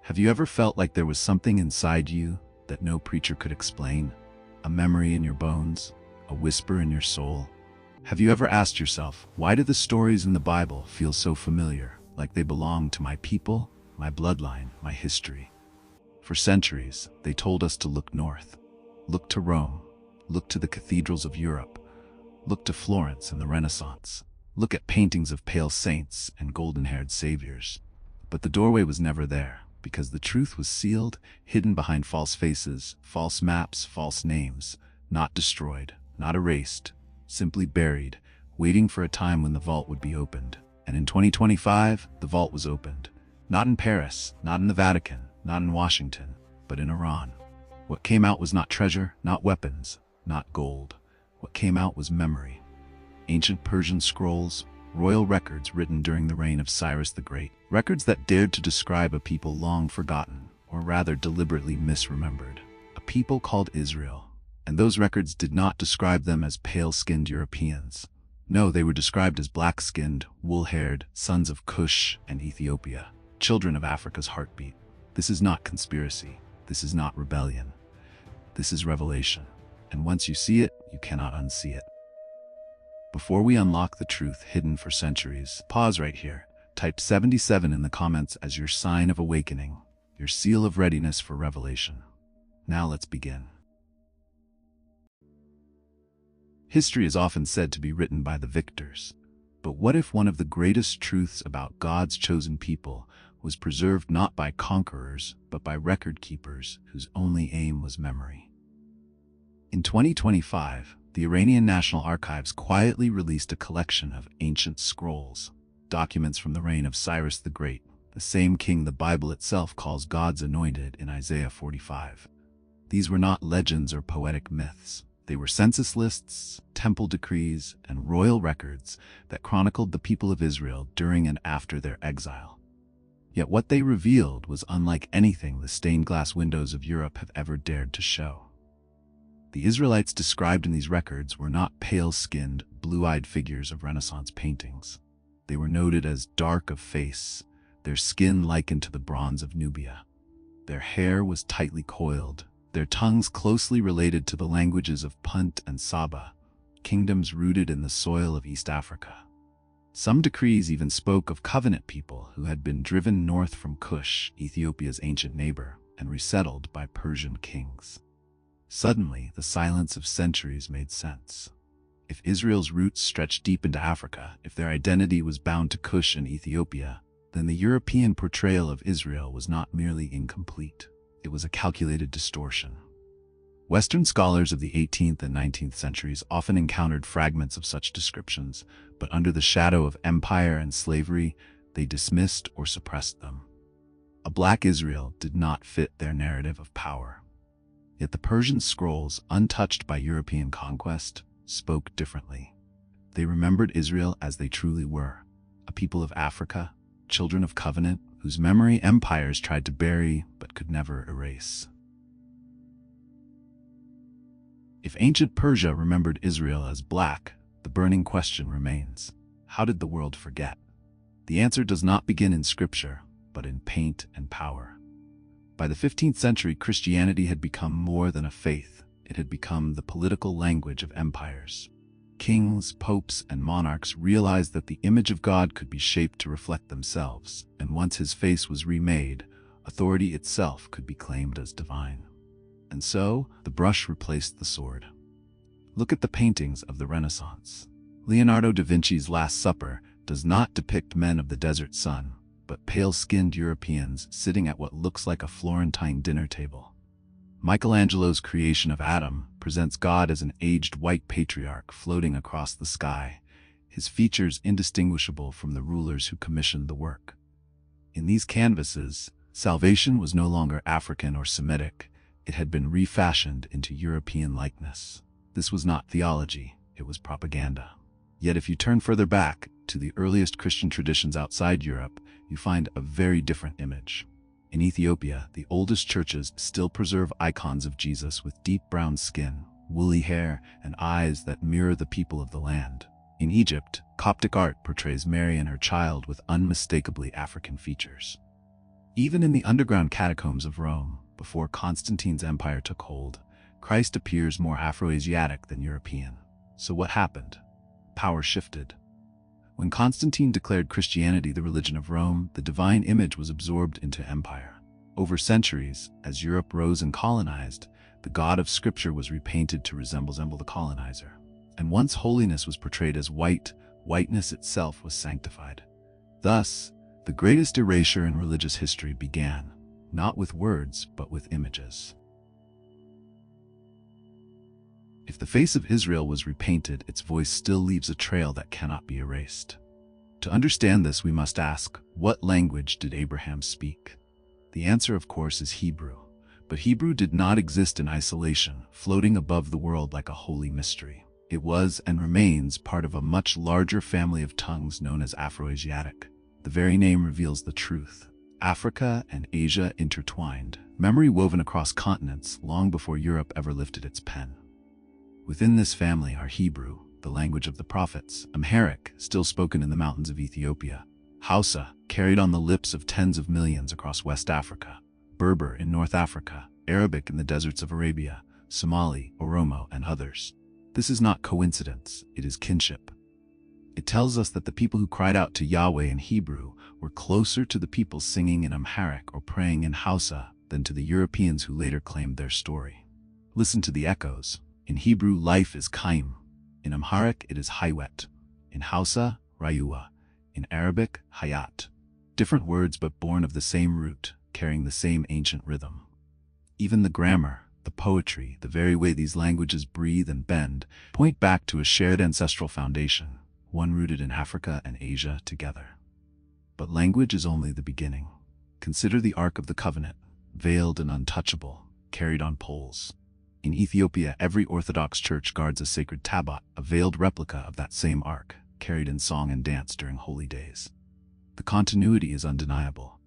Have you ever felt like there was something inside you that no preacher could explain? A memory in your bones? A whisper in your soul? Have you ever asked yourself, why do the stories in the Bible feel so familiar, like they belong to my people, my bloodline, my history? For centuries, they told us to look north. Look to Rome. Look to the cathedrals of Europe. Look to Florence and the Renaissance. Look at paintings of pale saints and golden-haired saviors. But the doorway was never there, because the truth was sealed, hidden behind false faces, false maps, false names, not destroyed, not erased, simply buried, waiting for a time when the vault would be opened. And in 2025, the vault was opened. Not in Paris, not in the Vatican, not in Washington, but in Iran. What came out was not treasure, not weapons, not gold. What came out was memory. Ancient Persian scrolls, royal records written during the reign of Cyrus the Great, records that dared to describe a people long forgotten, or rather deliberately misremembered, a people called Israel. And those records did not describe them as pale-skinned Europeans. No, they were described as black-skinned, wool-haired, sons of Cush and Ethiopia, children of Africa's heartbeat. This is not conspiracy. This is not rebellion. This is revelation. And once you see it, you cannot unsee it. Before we unlock the truth hidden for centuries, pause right here. Type 77 in the comments as your sign of awakening, your seal of readiness for revelation. Now let's begin. History is often said to be written by the victors. But what if one of the greatest truths about God's chosen people was preserved not by conquerors, but by record keepers whose only aim was memory? In 2025, the Iranian National Archives quietly released a collection of ancient scrolls, documents from the reign of Cyrus the Great, the same king the Bible itself calls God's anointed in Isaiah 45. These were not legends or poetic myths. They were census lists, temple decrees, and royal records that chronicled the people of Israel during and after their exile. Yet what they revealed was unlike anything the stained glass windows of Europe have ever dared to show. The Israelites described in these records were not pale-skinned, blue-eyed figures of Renaissance paintings. They were noted as dark of face, their skin likened to the bronze of Nubia. Their hair was tightly coiled, their tongues closely related to the languages of Punt and Saba, kingdoms rooted in the soil of East Africa. Some decrees even spoke of covenant people who had been driven north from Cush, Ethiopia's ancient neighbor, and resettled by Persian kings. Suddenly, the silence of centuries made sense. If Israel's roots stretched deep into Africa, if their identity was bound to Cush and Ethiopia, then the European portrayal of Israel was not merely incomplete. It was a calculated distortion. Western scholars of the 18th and 19th centuries often encountered fragments of such descriptions, but under the shadow of empire and slavery, they dismissed or suppressed them. A black Israel did not fit their narrative of power. Yet the Persian scrolls, untouched by European conquest, spoke differently. They remembered Israel as they truly were, a people of Africa, children of covenant, whose memory empires tried to bury but could never erase. If ancient Persia remembered Israel as black, the burning question remains: how did the world forget? The answer does not begin in scripture, but in paint and power. By the 15th century, Christianity had become more than a faith. It had become the political language of empires. Kings, popes, and monarchs realized that the image of God could be shaped to reflect themselves, and once his face was remade, authority itself could be claimed as divine. And so, the brush replaced the sword. Look at the paintings of the Renaissance. Leonardo da Vinci's Last Supper does not depict men of the desert sun, but pale-skinned Europeans sitting at what looks like a Florentine dinner table. Michelangelo's creation of Adam presents God as an aged white patriarch floating across the sky, his features indistinguishable from the rulers who commissioned the work. In these canvases, salvation was no longer African or Semitic. It had been refashioned into European likeness. This was not theology, it was propaganda. Yet if you turn further back to the earliest Christian traditions outside Europe, you find a very different image. In Ethiopia, the oldest churches still preserve icons of Jesus with deep brown skin, woolly hair, and eyes that mirror the people of the land. In Egypt, Coptic art portrays Mary and her child with unmistakably African features. Even in the underground catacombs of Rome, before Constantine's empire took hold, Christ appears more Afro-Asiatic than European. So what happened? Power shifted. When Constantine declared Christianity the religion of Rome, the divine image was absorbed into empire. Over centuries, as Europe rose and colonized, the God of Scripture was repainted to resemble the colonizer. And once holiness was portrayed as white, whiteness itself was sanctified. Thus, the greatest erasure in religious history began, not with words, but with images. If the face of Israel was repainted, its voice still leaves a trail that cannot be erased. To understand this, we must ask, what language did Abraham speak? The answer, of course, is Hebrew. But Hebrew did not exist in isolation, floating above the world like a holy mystery. It was and remains part of a much larger family of tongues known as Afro-Asiatic. The very name reveals the truth. Africa and Asia intertwined, memory woven across continents long before Europe ever lifted its pen. Within this family are Hebrew, the language of the prophets; Amharic, still spoken in the mountains of Ethiopia; Hausa, carried on the lips of tens of millions across West Africa; Berber in North Africa; Arabic in the deserts of Arabia; Somali, Oromo, and others. This is not coincidence, it is kinship. It tells us that the people who cried out to Yahweh in Hebrew were closer to the people singing in Amharic or praying in Hausa than to the Europeans who later claimed their story. Listen to the echoes. In Hebrew, life is Kaim. In Amharic, it is Haywet. In Hausa, Rayuwa. In Arabic, Hayat. Different words but born of the same root, carrying the same ancient rhythm. Even the grammar, the poetry, the very way these languages breathe and bend, point back to a shared ancestral foundation, one rooted in Africa and Asia together. But language is only the beginning. Consider the Ark of the Covenant, veiled and untouchable, carried on poles. In Ethiopia, every Orthodox church guards a sacred tablet, a veiled replica of that same ark, carried in song and dance during holy days. The continuity is undeniable.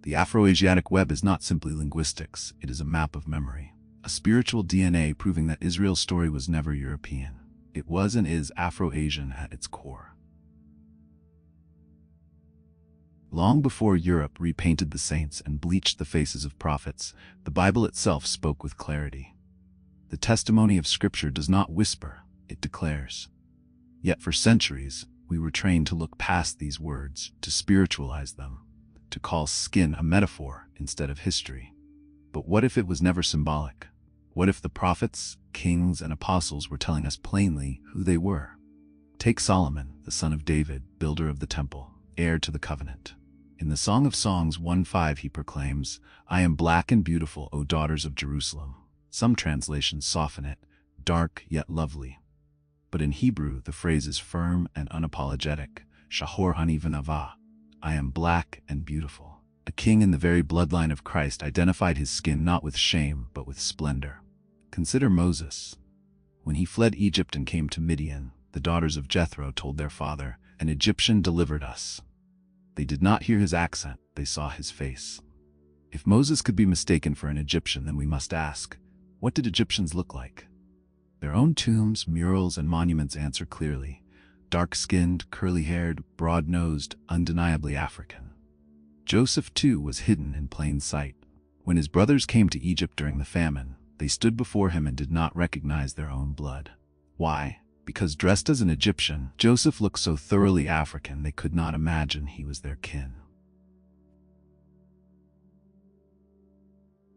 The Afro-Asiatic web is not simply linguistics, it is a map of memory, a spiritual DNA proving that Israel's story was never European. It was and is Afro-Asian at its core. Long before Europe repainted the saints and bleached the faces of prophets, the Bible itself spoke with clarity. The testimony of Scripture does not whisper, it declares. Yet for centuries, we were trained to look past these words, to spiritualize them, to call skin a metaphor instead of history. But what if it was never symbolic? What if the prophets, kings, and apostles were telling us plainly who they were? Take Solomon, the son of David, builder of the temple, heir to the covenant. In the Song of Songs 1:5 he proclaims, "I am black and beautiful, O daughters of Jerusalem." Some translations soften it, dark yet lovely. But in Hebrew, the phrase is firm and unapologetic, Shahor ani v'nava, I am black and beautiful. A king in the very bloodline of Christ identified his skin not with shame, but with splendor. Consider Moses. When he fled Egypt and came to Midian, the daughters of Jethro told their father, "An Egyptian delivered us." They did not hear his accent, they saw his face. If Moses could be mistaken for an Egyptian, then we must ask, what did Egyptians look like? Their own tombs, murals, and monuments answer clearly. Dark-skinned, curly-haired, broad-nosed, undeniably African. Joseph, too, was hidden in plain sight. When his brothers came to Egypt during the famine, they stood before him and did not recognize their own blood. Why? Because dressed as an Egyptian, Joseph looked so thoroughly African they could not imagine he was their kin.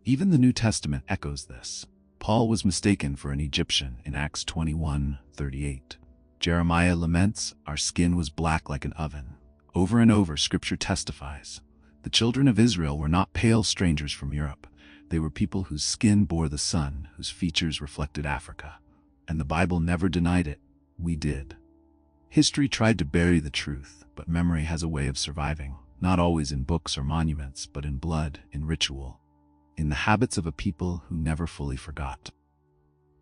Even the New Testament echoes this. Paul was mistaken for an Egyptian in Acts 21:38. Jeremiah laments, "Our skin was black like an oven." Over and over, Scripture testifies. The children of Israel were not pale strangers from Europe. They were people whose skin bore the sun, whose features reflected Africa. And the Bible never denied it. We did. History tried to bury the truth, but memory has a way of surviving, not always in books or monuments, but in blood, in ritual, in the habits of a people who never fully forgot.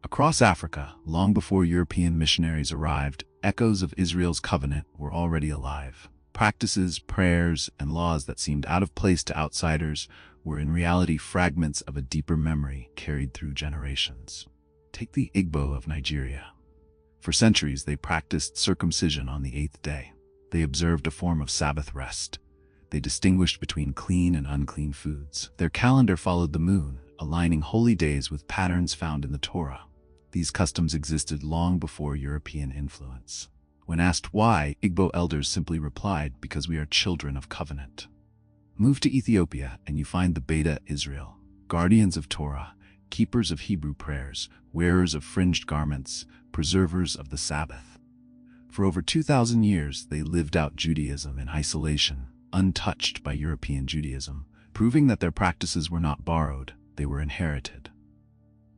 Across Africa, long before European missionaries arrived, echoes of Israel's covenant were already alive. Practices, prayers, and laws that seemed out of place to outsiders were in reality fragments of a deeper memory carried through generations. Take the Igbo of Nigeria. For centuries, they practiced circumcision on the 8th day. They observed a form of Sabbath rest. They distinguished between clean and unclean foods. Their calendar followed the moon, aligning holy days with patterns found in the Torah. These customs existed long before European influence. When asked why, Igbo elders simply replied, "Because we are children of covenant." Move to Ethiopia and you find the Beta Israel, guardians of Torah, keepers of Hebrew prayers, wearers of fringed garments, preservers of the Sabbath. For over 2,000 years, they lived out Judaism in isolation, untouched by European Judaism, proving that their practices were not borrowed, they were inherited.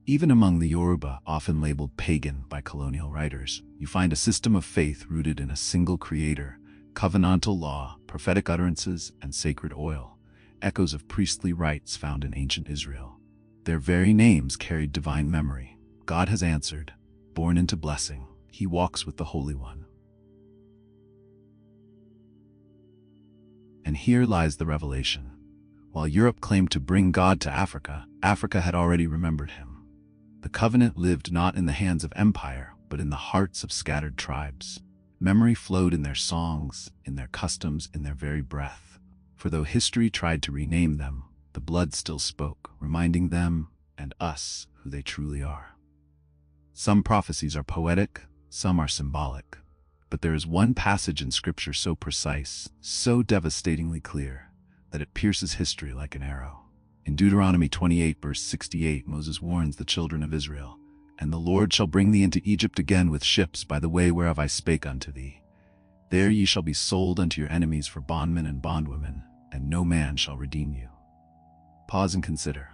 Even among the Yoruba, often labeled pagan by colonial writers, you find a system of faith rooted in a single creator, covenantal law, prophetic utterances, and sacred oil, echoes of priestly rites found in ancient Israel. Their very names carried divine memory. God has answered, born into blessing, he walks with the Holy One. And here lies the revelation. While Europe claimed to bring God to Africa, Africa had already remembered him. The covenant lived not in the hands of empire, but in the hearts of scattered tribes. Memory flowed in their songs, in their customs, in their very breath. For though history tried to rename them, the blood still spoke, reminding them and us who they truly are. Some prophecies are poetic, some are symbolic. But there is one passage in Scripture so precise, so devastatingly clear, that it pierces history like an arrow. In Deuteronomy 28 verse 68, Moses warns the children of Israel, "And the Lord shall bring thee into Egypt again with ships by the way whereof I spake unto thee. There ye shall be sold unto your enemies for bondmen and bondwomen, and no man shall redeem you." Pause and consider.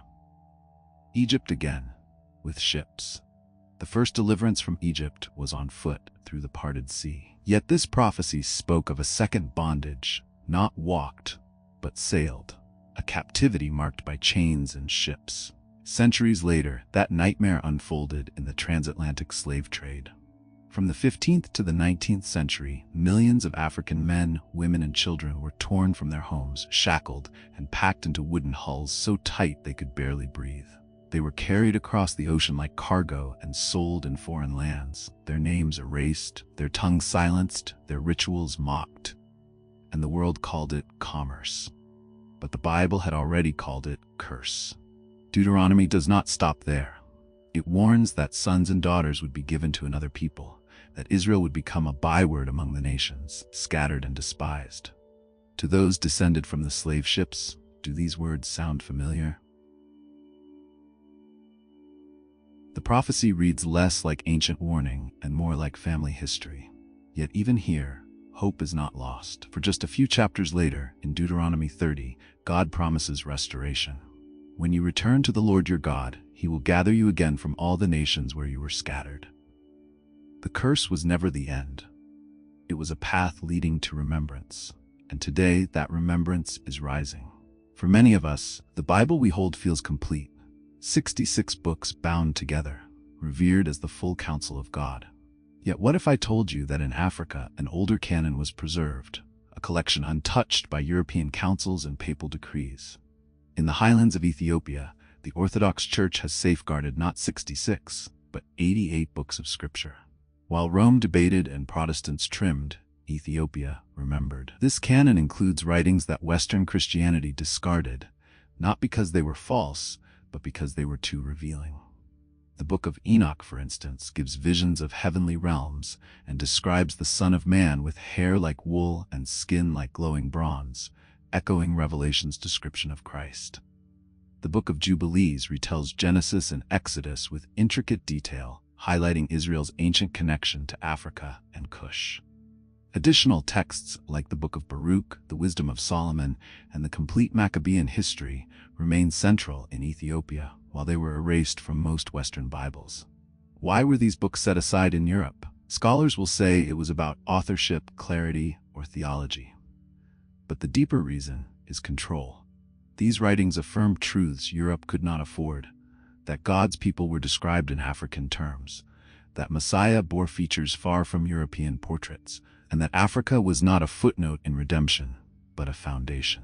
Egypt again, with ships. The first deliverance from Egypt was on foot through the parted sea. Yet this prophecy spoke of a second bondage, not walked, but sailed, a captivity marked by chains and ships. Centuries later, that nightmare unfolded in the transatlantic slave trade. From the 15th to the 19th century, millions of African men, women, and children were torn from their homes, shackled, and packed into wooden hulls so tight they could barely breathe. They were carried across the ocean like cargo and sold in foreign lands, their names erased, their tongues silenced, their rituals mocked. And the world called it commerce. But the Bible had already called it curse. Deuteronomy does not stop there. It warns that sons and daughters would be given to another people, that Israel would become a byword among the nations, scattered and despised. To those descended from the slave ships, do these words sound familiar? The prophecy reads less like ancient warning and more like family history. Yet even here, hope is not lost. For just a few chapters later, in Deuteronomy 30, God promises restoration. When you return to the Lord your God, he will gather you again from all the nations where you were scattered. The curse was never the end. It was a path leading to remembrance. And today, that remembrance is rising. For many of us, the Bible we hold feels complete. 66 books bound together, revered as the full counsel of God. Yet what if I told you that in Africa an older canon was preserved, a collection untouched by European councils and papal decrees? In the highlands of Ethiopia, the Orthodox Church has safeguarded not 66, but 88 books of Scripture. While Rome debated and Protestants trimmed, Ethiopia remembered. This canon includes writings that Western Christianity discarded, not because they were false, but because they were too revealing. The Book of Enoch, for instance, gives visions of heavenly realms and describes the Son of Man with hair like wool and skin like glowing bronze, echoing Revelation's description of Christ. The Book of Jubilees retells Genesis and Exodus with intricate detail, highlighting Israel's ancient connection to Africa and Cush. Additional texts like the Book of Baruch, the Wisdom of Solomon, and the complete Maccabean history remain central in Ethiopia, while they were erased from most Western Bibles. Why were these books set aside in Europe? Scholars will say it was about authorship, clarity, or theology. But the deeper reason is control. These writings affirmed truths Europe could not afford, that God's people were described in African terms, that Messiah bore features far from European portraits, and that Africa was not a footnote in redemption, but a foundation.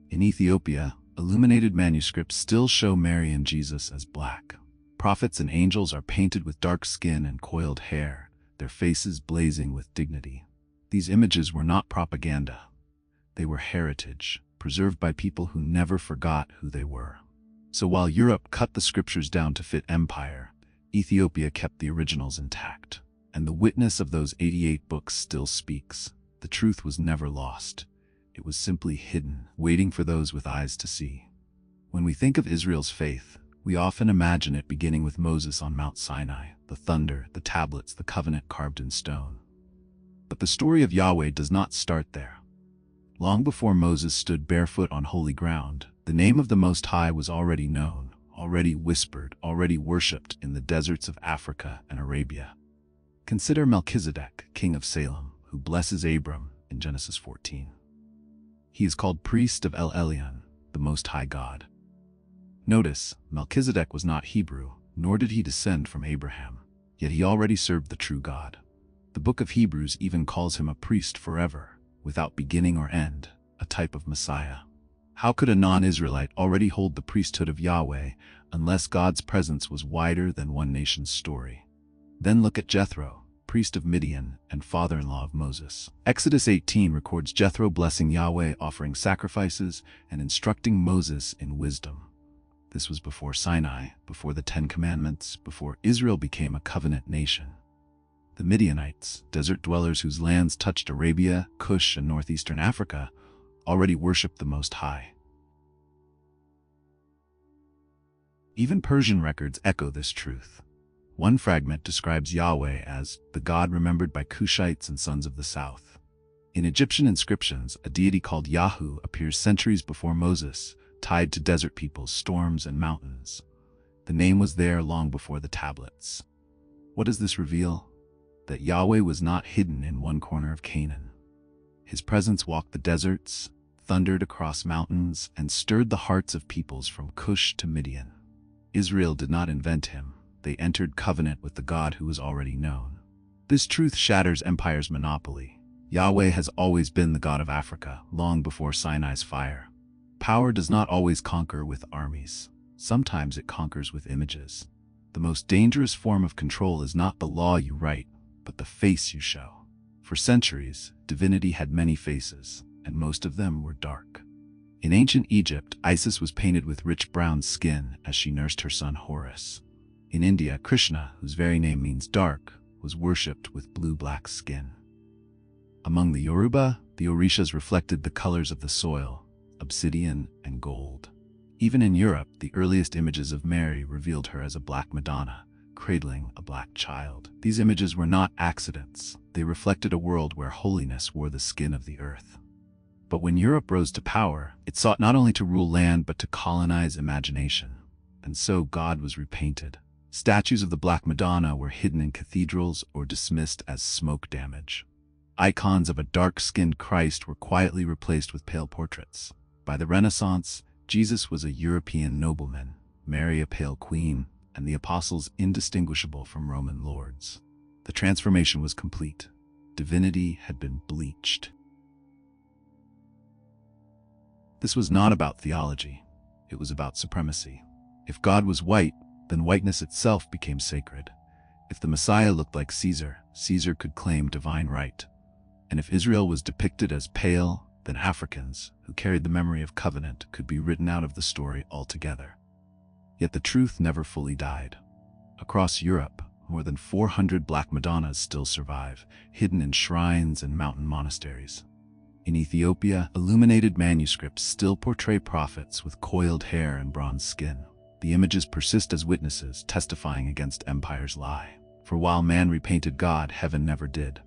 In Ethiopia, illuminated manuscripts still show Mary and Jesus as black. Prophets and angels are painted with dark skin and coiled hair, their faces blazing with dignity. These images were not propaganda. They were heritage, preserved by people who never forgot who they were. So while Europe cut the scriptures down to fit empire, Ethiopia kept the originals intact. And the witness of those 88 books still speaks. The truth was never lost. It was simply hidden, waiting for those with eyes to see. When we think of Israel's faith, we often imagine it beginning with Moses on Mount Sinai, the thunder, the tablets, the covenant carved in stone. But the story of Yahweh does not start there. Long before Moses stood barefoot on holy ground, the name of the Most High was already known, already whispered, already worshipped in the deserts of Africa and Arabia. Consider Melchizedek, king of Salem, who blesses Abram in Genesis 14. He is called priest of El Elyon, the Most High God. Notice, Melchizedek was not Hebrew, nor did he descend from Abraham, yet he already served the true God. The book of Hebrews even calls him a priest forever, without beginning or end, a type of Messiah. How could a non-Israelite already hold the priesthood of Yahweh unless God's presence was wider than one nation's story? Then look at Jethro, priest of Midian and father-in-law of Moses. Exodus 18 records Jethro blessing Yahweh, offering sacrifices, and instructing Moses in wisdom. This was before Sinai, before the Ten Commandments, before Israel became a covenant nation. The Midianites, desert dwellers whose lands touched Arabia, Cush, and northeastern Africa, already worshipped the Most High. Even Persian records echo this truth. One fragment describes Yahweh as the God remembered by Cushites and sons of the south. In Egyptian inscriptions, a deity called Yahu appears centuries before Moses, tied to desert peoples, storms, and mountains. The name was there long before the tablets. What does this reveal? That Yahweh was not hidden in one corner of Canaan. His presence walked the deserts, thundered across mountains, and stirred the hearts of peoples from Cush to Midian. Israel did not invent him. They entered covenant with the God who was already known. This truth shatters empire's monopoly. Yahweh has always been the God of Africa, long before Sinai's fire. Power does not always conquer with armies. Sometimes it conquers with images. The most dangerous form of control is not the law you write, but the face you show. For centuries, divinity had many faces, and most of them were dark. In ancient Egypt, Isis was painted with rich brown skin as she nursed her son Horus. In India, Krishna, whose very name means dark, was worshipped with blue-black skin. Among the Yoruba, the Orishas reflected the colors of the soil, obsidian and gold. Even in Europe, the earliest images of Mary revealed her as a black Madonna, cradling a black child. These images were not accidents. They reflected a world where holiness wore the skin of the earth. But when Europe rose to power, it sought not only to rule land but to colonize imagination. And so God was repainted. Statues of the Black Madonna were hidden in cathedrals or dismissed as smoke damage. Icons of a dark-skinned Christ were quietly replaced with pale portraits. By the Renaissance, Jesus was a European nobleman, Mary a pale queen, and the apostles indistinguishable from Roman lords. The transformation was complete. Divinity had been bleached. This was not about theology. It was about supremacy. If God was white, then whiteness itself became sacred. If the Messiah looked like Caesar, Caesar could claim divine right. And if Israel was depicted as pale, then Africans, who carried the memory of covenant, could be written out of the story altogether. Yet the truth never fully died. Across Europe, more than 400 Black Madonnas still survive, hidden in shrines and mountain monasteries. In Ethiopia, illuminated manuscripts still portray prophets with coiled hair and bronze skin. The images persist as witnesses, testifying against empire's lie. For while man repainted God, heaven never did.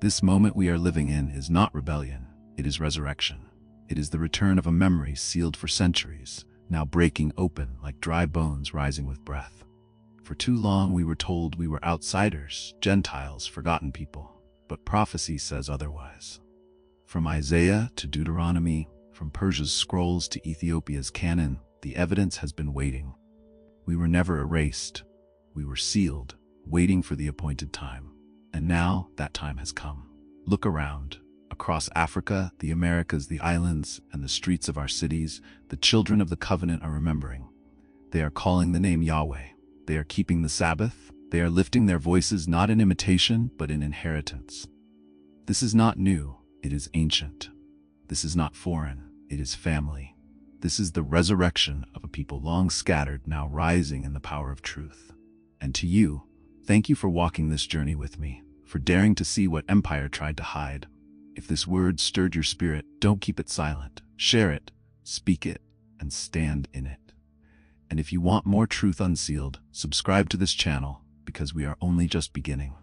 This moment we are living in is not rebellion, it is resurrection. It is the return of a memory sealed for centuries, now breaking open like dry bones rising with breath. For too long we were told we were outsiders, Gentiles, forgotten people, but prophecy says otherwise. From Isaiah to Deuteronomy, from Persia's scrolls to Ethiopia's canon, the evidence has been waiting. We were never erased. We were sealed, waiting for the appointed time. And now that time has come. Look around. Across Africa, the Americas, the islands, and the streets of our cities, the children of the covenant are remembering. They are calling the name Yahweh. They are keeping the Sabbath. They are lifting their voices not in imitation, but in inheritance. This is not new, it is ancient. This is not foreign, it is family. This is the resurrection of a people long scattered, now rising in the power of truth. And to you, thank you for walking this journey with me, for daring to see what empire tried to hide. If this word stirred your spirit, don't keep it silent. Share it, speak it, and stand in it. And if you want more truth unsealed, subscribe to this channel, because we are only just beginning.